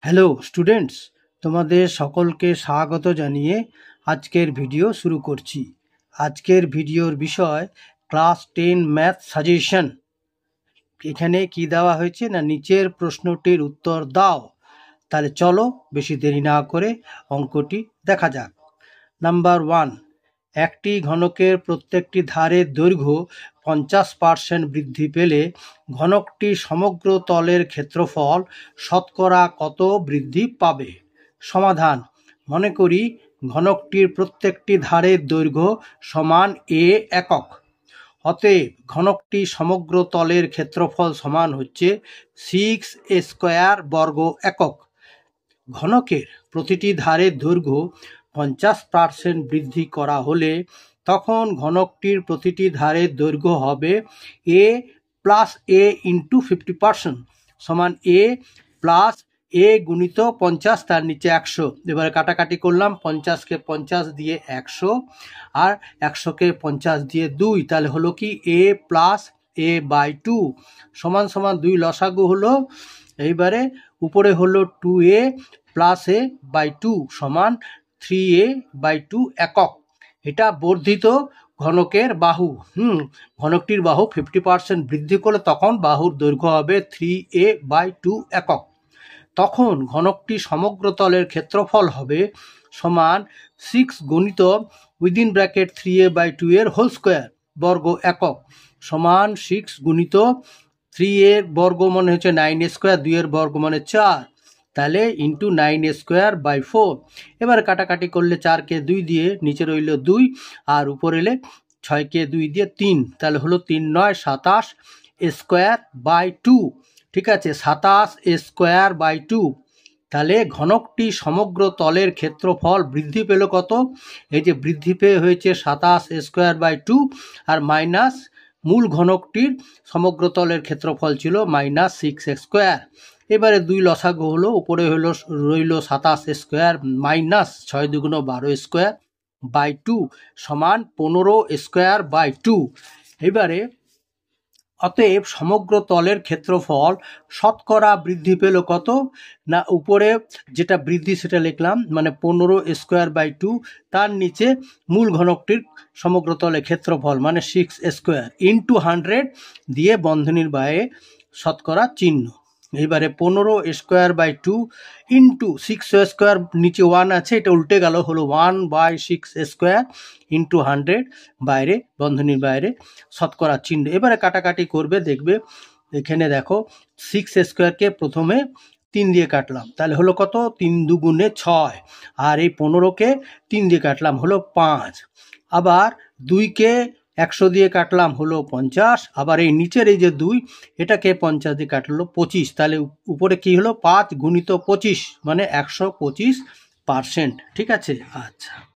Hello students, তোমাদের সকলকে স্বাগত জানিয়ে আজকের ভিডিও শুরু করছি। আজকের ভিডিওর বিষয় ক্লাস 10 ম্যাথ সাজেশন। এখানে কি দেওয়া হয়েছে না, নিচের প্রশ্নটির উত্তর দাও। তাহলে চলো বেশি দেরি না করে অঙ্কটি দেখা যাক। নাম্বার 1, একটি ঘনকের প্রত্যেকটি ধারের দৈর্ঘ্য 50% বৃদ্ধি পেলে ঘনকটি সমগ্র তলের ক্ষেত্রফল শতকরা কত বৃদ্ধি পাবে? সমাধান: মনে করি ঘনকটির প্রত্যেকটি ধারের দৈর্ঘ্য সমান a একক। অতএব ঘনকটি সমগ্র তলের ক্ষেত্রফল সমান হচ্ছে 6a স্কোয়ার বর্গ একক। ঘনকের প্রতিটি ধারের দৈর্ঘ্য 50% বৃদ্ধি করা হলে তখন ঘনকটির প্রতিটি ধারের দৈর্ঘ্য হবে a প্লাস a ইন্টু 50% সমান a প্লাস a গুণিত 50, তার নিচে 100। এবারে কাটাকাটি করলাম, 50কে 50 দিয়ে 100 আর 100কে 50 দিয়ে 2, তাহলে হলো কি a প্লাস a বাই 2 সমান সমান 2 লসাগু হলো। এইবারে উপরে হলো 2a প্লাস a বাই 2 সমান 3a বাই 2 একক। এটা বর্ধিত ঘনকের বাহু। ঘনকটির বাহু 50% বৃদ্ধি করলে তখন বাহুর দৈর্ঘ্য হবে 3a বাই 2 একক। তখন ঘনকটি সমগ্র তলের ক্ষেত্রফল হবে সমান 6 গুণিত উইদিন ব্র্যাকেট 3a বাই 2 এর হোল স্কোয়ার বর্গ একক সমান 6 গুণিত 3 এর বর্গ মানে হচ্ছে 9a স্কোয়ার, 2 এর বর্গ মানে 4, তাহলে ইন্টু 9a স্কোয়ার বাই 4। এবার কাটাকাটি করলে 4কে 2 দিয়ে নিচে রইল 2 আর উপরে এলে 6কে 2 দিয়ে 3, তাহলে হলো 3 9 27 স্কোয়ার বাই 2। ঠিক আছে, 27 স্কোয়ার বাই 2। তাহলে ঘনকটি সমগ্র তলের ক্ষেত্রফল বৃদ্ধি পেল কত? এই যে বৃদ্ধি পেয়ে হয়েছে 27 স্কোয়ার বাই 2 আর মাইনাস মূল ঘনকটির সমগ্র তলের ক্ষেত্রফল ছিল -6 স্কোয়ার। এবারে 2 লসাগু হলো, উপরে হলো রইল 27 স্কোয়ার মাইনাস 6 দুগুণ 12 স্কোয়ার বাই 2 সমান 15 স্কোয়ার বাই 2। এবারে অতএব সমগ্র তলের ক্ষেত্রফল শতকরা বৃদ্ধি পেল কত না, উপরে যেটা বৃদ্ধি সেটা লিখলাম মানে 15 স্কোয়ার বাই 2, তার নিচে মূল ঘনকটির সমগ্র তলের ক্ষেত্রফল মানে 6 স্কোয়ার ইন্টু 100 দিয়ে বন্ধনীর বাইরে শতকরা চিহ্ন। এবারে 15 স্কোয়ার বাই 2 ইন্টু 6 স্কোয়ার, নিচে 1 আছে এটা উল্টে গেল, হলো 1/6 স্কোয়ার ইন্টু 100 বাইরে বন্ধনীর বাইরে শতকরা চিহ্ন। এবারে কাটাকাটি করবে, দেখবে এখানে দেখো 6 স্কোয়ারকে প্রথমে 3 দিয়ে কাটলাম, তাহলে হলো কত 3 দুগুণে 6, আর এই 15কে 3 দিয়ে কাটলাম হলো 5, আবার 2কে 100 দিয়ে কাটলাম হলো 50, আবার এই নিচের এই যে 2 এটাকে 50 দিয়ে কাটলো 25, তাহলে উপরে কি হলো 5 গুণিত 25 মানে 125%। ঠিক আছে, আচ্ছা।